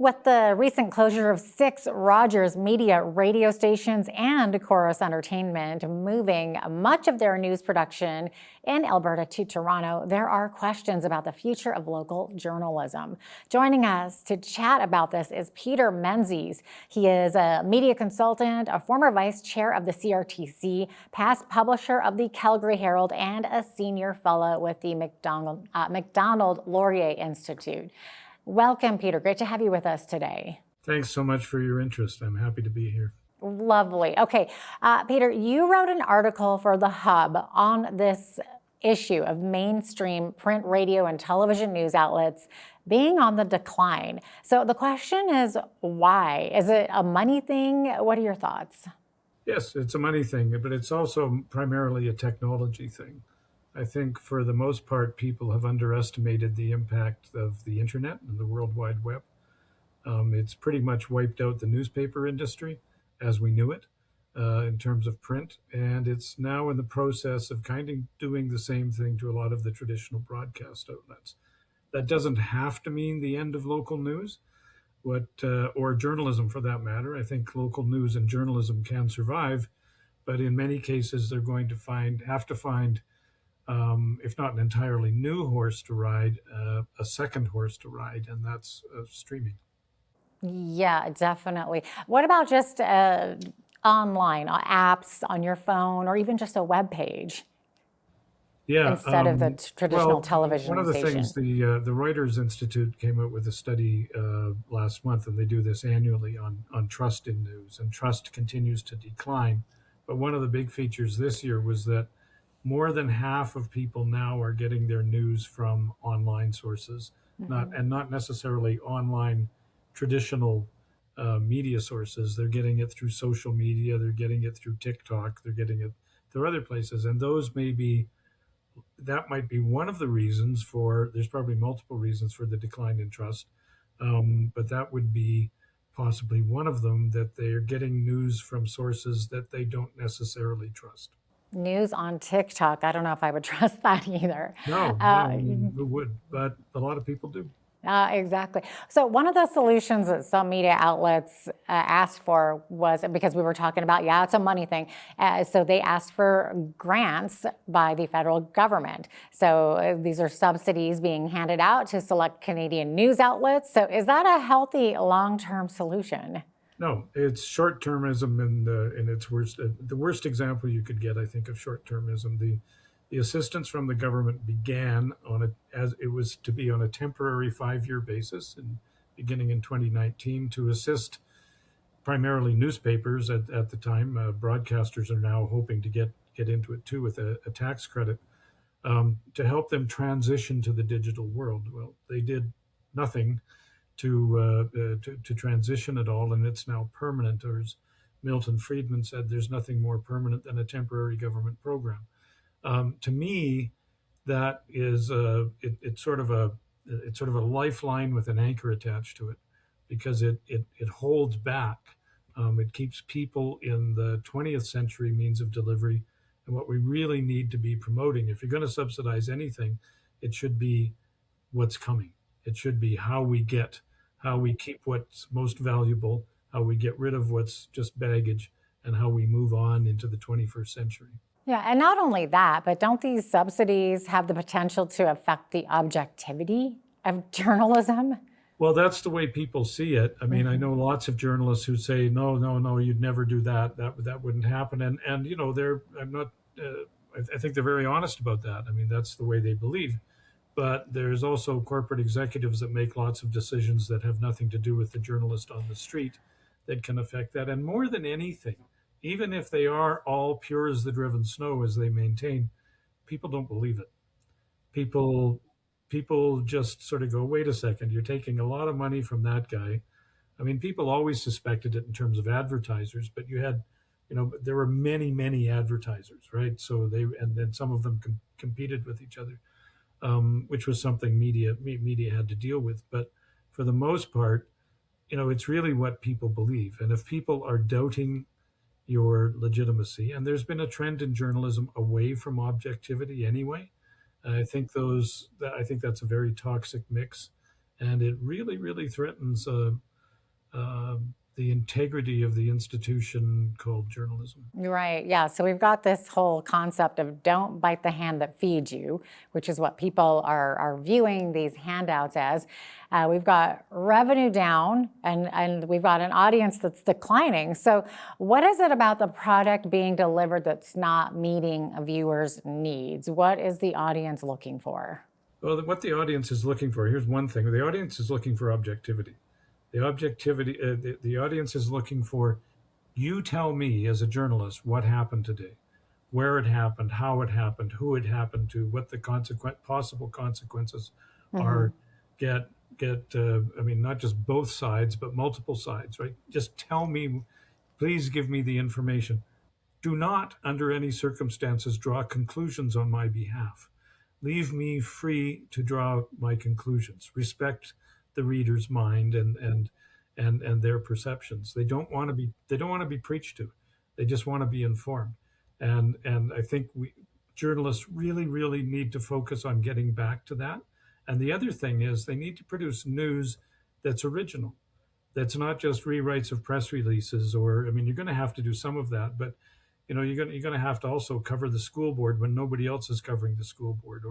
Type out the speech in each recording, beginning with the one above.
With the recent closure of 6 Rogers Media radio stations and Corus Entertainment moving much of their news production in Alberta to Toronto, there are questions about the future of local journalism. Joining us to chat about this is Peter Menzies. He is a media consultant, a former vice chair of the CRTC, past publisher of the Calgary Herald, and a senior fellow with the Macdonald-Laurier Institute. Welcome, Peter. Great to have you with us today. Thanks so much for your interest. I'm happy to be here. Lovely. Okay, Peter, you wrote an article for The Hub on this issue of mainstream print, radio, and television news outlets being on the decline. So the question is, why? Is it a money thing? What are your thoughts? Yes, it's a money thing, but it's also primarily a technology thing. I think for the most part, people have underestimated the impact of the internet and the World Wide Web. It's pretty much wiped out the newspaper industry as we knew it in terms of print. And it's now in the process of kind of doing the same thing to a lot of the traditional broadcast outlets. That doesn't have to mean the end of local news, or journalism for that matter. I think local news and journalism can survive, but in many cases, they're going to have to find if not an entirely new horse to ride, a second horse to ride, and that's streaming. Yeah, definitely. What about just online apps on your phone, or even just a web page? Yeah, instead of the traditional television one of the station. things, the Reuters Institute came out with a study last month, and they do this annually on trust in news, and trust continues to decline. But one of the big features this year was that more than half of people now are getting their news from online sources, not necessarily online traditional media sources. They're getting it through social media, they're getting it through TikTok, they're getting it through other places. And that might be one of the reasons there's probably multiple reasons for the decline in trust, but that would be possibly one of them, that they're getting news from sources that they don't necessarily trust. News on TikTok, I don't know if I would trust that either. No, who would? But a lot of people do. Exactly. So one of the solutions that some media outlets asked for was, because we were talking about, it's a money thing. So they asked for grants by the federal government. So these are subsidies being handed out to select Canadian news outlets. So is that a healthy long-term solution? No, it's short-termism in its worst. The worst example you could get, I think, of short-termism. The assistance from the government began as it was to be on a temporary 5-year basis, beginning in 2019, to assist primarily newspapers at the time. Broadcasters are now hoping to get into it too with a tax credit to help them transition to the digital world. Well, they did nothing to transition at all, and it's now permanent. Or as Milton Friedman said, there's nothing more permanent than a temporary government program. To me, that is it's sort of a lifeline with an anchor attached to it, because it holds back. It keeps people in the 20th century means of delivery, and what we really need to be promoting. If you're going to subsidize anything, it should be what's coming. It should be how we keep what's most valuable, how we get rid of what's just baggage, and how we move on into the 21st century. Yeah, and not only that, but don't these subsidies have the potential to affect the objectivity of journalism? Well, that's the way people see it. I mean, I know lots of journalists who say, no, you'd never do that. That wouldn't happen. And I think they're very honest about that. I mean, that's the way they believe. But there's also corporate executives that make lots of decisions that have nothing to do with the journalist on the street that can affect that. And more than anything, even if they are all pure as the driven snow, as they maintain, people don't believe it. People just sort of go, wait a second, you're taking a lot of money from that guy. I mean, people always suspected it in terms of advertisers, but there were many, many advertisers, right? So and then some of them competed with each other, which was something media had to deal with. But for the most part, it's really what people believe. And if people are doubting your legitimacy, and there's been a trend in journalism away from objectivity anyway, I think that's a very toxic mix, and it really, really threatens the integrity of the institution called journalism. Right. Yeah. So we've got this whole concept of don't bite the hand that feeds you, which is what people are viewing these handouts as. We've got revenue down and we've got an audience that's declining. So what is it about the product being delivered that's not meeting a viewer's needs? What is the audience looking for? Well, what the audience is looking for, here's one thing. The audience is looking for objectivity. The audience is looking for, you tell me as a journalist what happened today, where it happened, how it happened, who it happened to, what the possible consequences are. Get I mean, not just both sides, but multiple sides, right? Just tell me, please give me the information. Do not, under any circumstances, draw conclusions on my behalf. Leave me free to draw my conclusions. Respect the reader's mind and their perceptions. They don't want to be preached to. They just want to be informed. And I think journalists really need to focus on getting back to that. And the other thing is they need to produce news that's original. That's not just rewrites of press releases, or, I mean, you're going to have to do some of that, but you're going to have to also cover the school board when nobody else is covering the school board,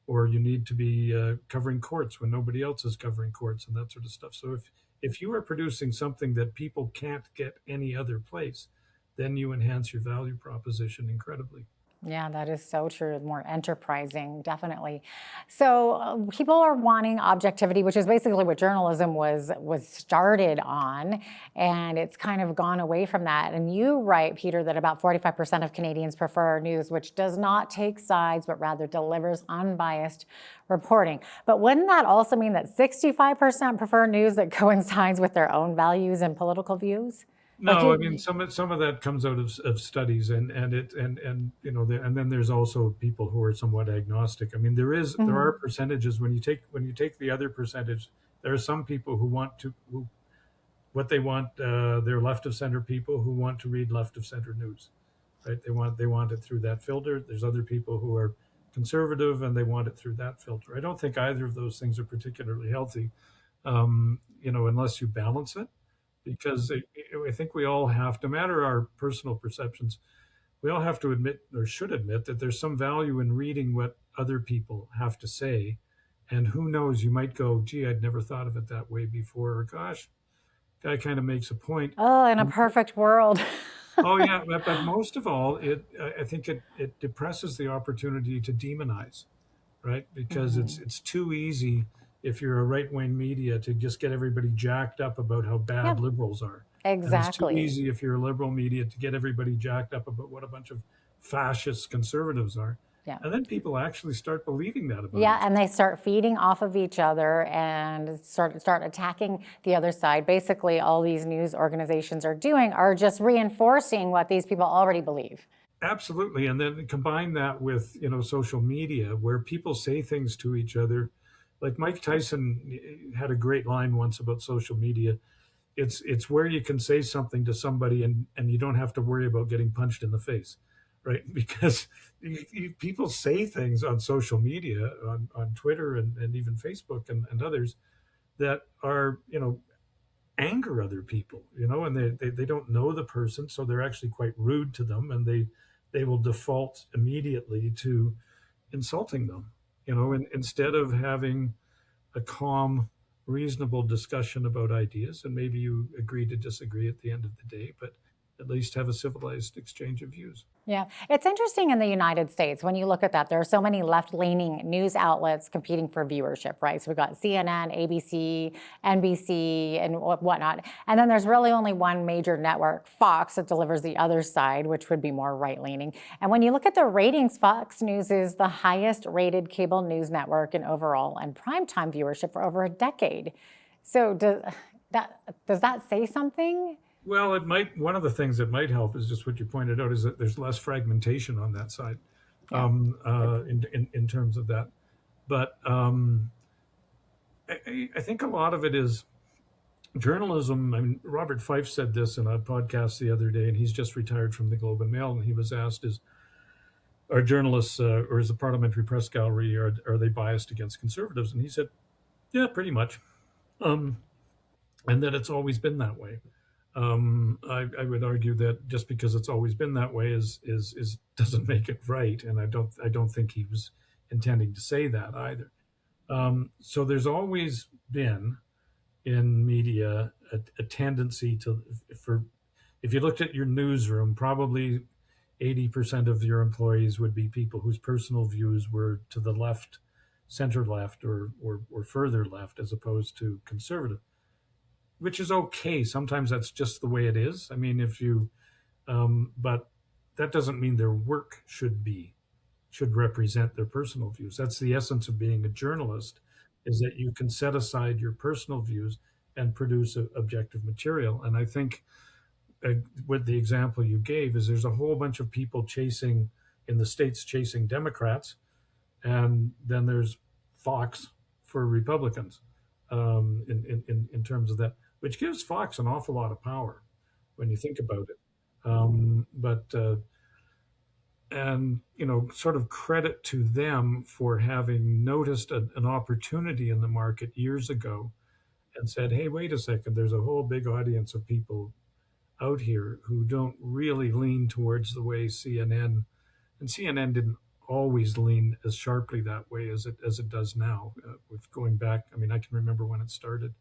or you need to be covering courts when nobody else is covering courts, and that sort of stuff. So if you are producing something that people can't get any other place, then you enhance your value proposition incredibly. Yeah, that is so true. More enterprising, definitely. So people are wanting objectivity, which is basically what journalism was started on, and it's kind of gone away from that. And you write, Peter, that about 45% of Canadians prefer news which does not take sides, but rather delivers unbiased reporting. But wouldn't that also mean that 65% prefer news that coincides with their own values and political views? No, I mean, some of that comes out of studies, and then there's also people who are somewhat agnostic. I mean, there are percentages when you take the other percentage. There are some people who they're left of center people who want to read left of center news, right? They want it through that filter. There's other people who are conservative and they want it through that filter. I don't think either of those things are particularly healthy, unless you balance it. Because I think we all have, no matter our personal perceptions, we all have to admit, or should admit, that there's some value in reading what other people have to say. And who knows, you might go, gee, I'd never thought of it that way before, or gosh, guy kind of makes a point. Oh, in a perfect world. Oh yeah, but most of all, I think it depresses the opportunity to demonize, right? Because it's too easy, if you're a right-wing media, to just get everybody jacked up about how bad liberals are. Exactly. And it's too easy, if you're a liberal media, to get everybody jacked up about what a bunch of fascist conservatives are. Yeah. And then people actually start believing that about and they start feeding off of each other and start attacking the other side. Basically, all these news organizations are doing are just reinforcing what these people already believe. Absolutely. And then combine that with, social media, where people say things to each other. Like Mike Tyson had a great line once about social media. It's where you can say something to somebody and you don't have to worry about getting punched in the face, right? Because people say things on social media, on Twitter and even Facebook and others, that are, anger other people, and they don't know the person, so they're actually quite rude to them, and they will default immediately to insulting them. Instead of having a calm, reasonable discussion about ideas, and maybe you agree to disagree at the end of the day, but at least have a civilized exchange of views. Yeah, it's interesting in the United States, when you look at that, there are so many left-leaning news outlets competing for viewership, right? So we've got CNN, ABC, NBC, and whatnot. And then there's really only one major network, Fox, that delivers the other side, which would be more right-leaning. And when you look at the ratings, Fox News is the highest rated cable news network in overall and primetime viewership for over a decade. So does that say something? Well, it might. One of the things that might help is just what you pointed out, is that there's less fragmentation on that side, in terms of that. But I think a lot of it is journalism. I mean, Robert Fife said this in a podcast the other day, and he's just retired from the Globe and Mail, and he was asked, are journalists or is the parliamentary press gallery, are they biased against conservatives? And he said, yeah, pretty much. and that it's always been that way. I would argue that just because it's always been that way is doesn't make it right, and I don't think he was intending to say that either. So there's always been in media a tendency to for if you looked at your newsroom, probably 80% of your employees would be people whose personal views were to the left, center left, or further left, as opposed to conservative, which is okay. Sometimes that's just the way it is. I mean, if you, but that doesn't mean their work should represent their personal views. That's the essence of being a journalist, is that you can set aside your personal views and produce objective material. And I think what the example you gave is there's a whole bunch of people chasing in the States chasing Democrats, and then there's Fox for Republicans, in terms of that, which gives Fox an awful lot of power when you think about it. But and sort of credit to them for having noticed an opportunity in the market years ago and said, hey, wait a second, there's a whole big audience of people out here who don't really lean towards the way CNN, and CNN didn't always lean as sharply that way as it does now. With going back, I mean, I can remember when it started,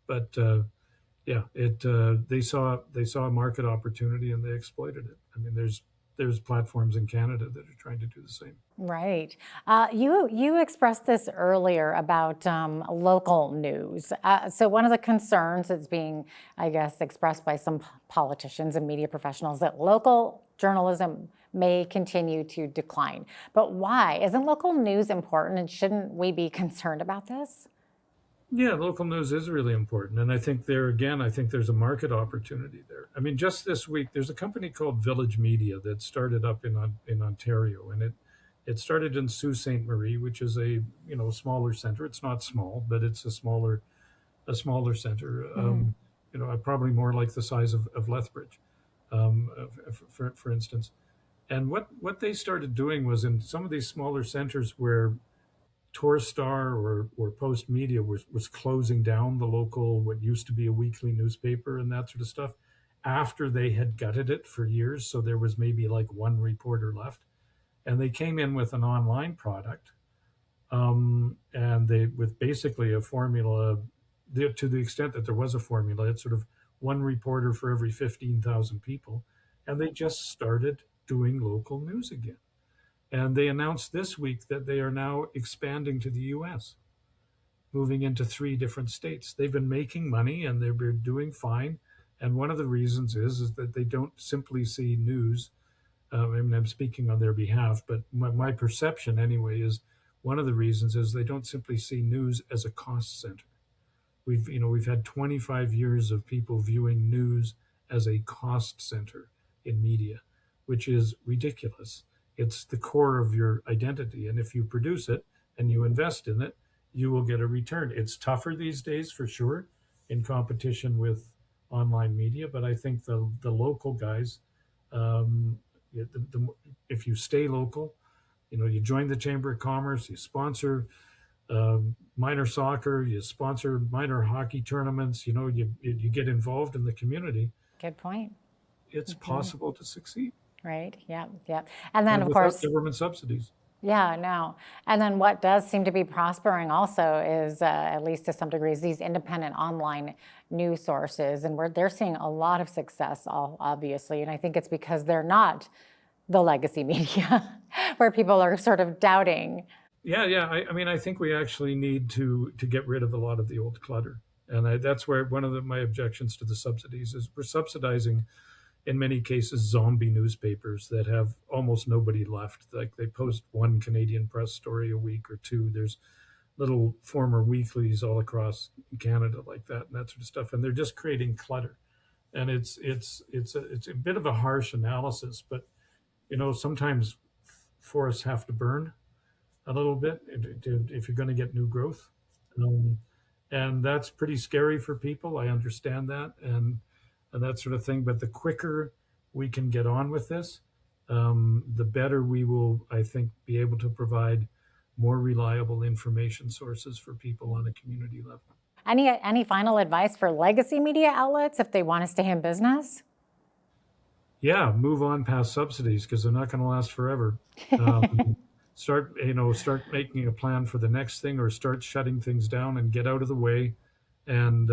but yeah, they saw a market opportunity and they exploited it. I mean, there's platforms in Canada that are trying to do the same. Right. You expressed this earlier about local news. So one of the concerns that's being, I guess, expressed by some politicians and media professionals that local journalism may continue to decline. But why? Isn't local news important, and shouldn't we be concerned about this? Yeah, local news is really important. And I think I think there's a market opportunity there. I mean, just this week, there's a company called Village Media that started up in Ontario, and it started in Sault Ste. Marie, which is a smaller center. It's not small, but it's a smaller center. Probably more like the size of Lethbridge, for instance. And what they started doing was in some of these smaller centers where Torstar or Post Media was closing down the local, what used to be a weekly newspaper and that sort of stuff, after they had gutted it for years. So there was maybe like one reporter left. And they came in with an online product, and they with basically a formula, to the extent that there was a formula. It's sort of one reporter for every 15,000 people. And they just started doing local news again. And they announced this week that they are now expanding to the US, moving into 3 different states. They've been making money and they've been doing fine. And one of the reasons is that they don't simply see news. I mean, I'm speaking on their behalf, but my perception anyway is one of the reasons is they don't simply see news as a cost center. We've had 25 years of people viewing news as a cost center in media, which is ridiculous. It's the core of your identity. And if you produce it and you invest in it, you will get a return. It's tougher these days for sure in competition with online media, but I think the local guys, if you stay local, you join the Chamber of Commerce, you sponsor minor soccer, you sponsor minor hockey tournaments, you get involved in the community. Good point. It's possible to succeed. Right. Yeah. Yeah. And then, And of without course, government subsidies. yeah, no. And then what does seem to be prospering also is, at least to some degrees, these independent online news sources. And they're seeing a lot of success, obviously. And I think it's because they're not the legacy media where people are sort of doubting. Yeah. I mean, I think we actually need to get rid of a lot of the old clutter. And that's where one of my objections to the subsidies is we're subsidizing, in many cases, zombie newspapers that have almost nobody left. Like they post one Canadian Press story a week or two. There's little former weeklies all across Canada like that and that sort of stuff. And they're just creating clutter. And it's a bit of a harsh analysis, but sometimes forests have to burn a little bit if you're going to get new growth. And that's pretty scary for people. I understand that. And that sort of thing. But the quicker we can get on with this, the better we will, I think, be able to provide more reliable information sources for people on a community level. Any final advice for legacy media outlets if they want to stay in business? Yeah, move on past subsidies because they're not going to last forever. Start making a plan for the next thing, or start shutting things down and get out of the way, and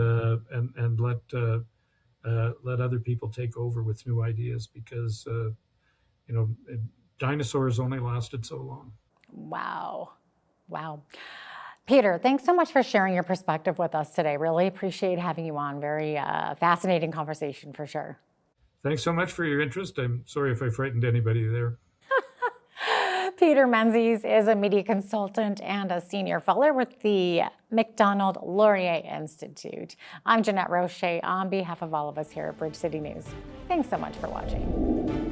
let other people take over with new ideas, because dinosaurs only lasted so long. Wow. Wow. Peter, thanks so much for sharing your perspective with us today. Really appreciate having you on. Very fascinating conversation for sure. Thanks so much for your interest. I'm sorry if I frightened anybody there. Peter Menzies is a media consultant and a senior fellow with the Macdonald-Laurier Institute. I'm Jeanette Roche on behalf of all of us here at Bridge City News. Thanks so much for watching.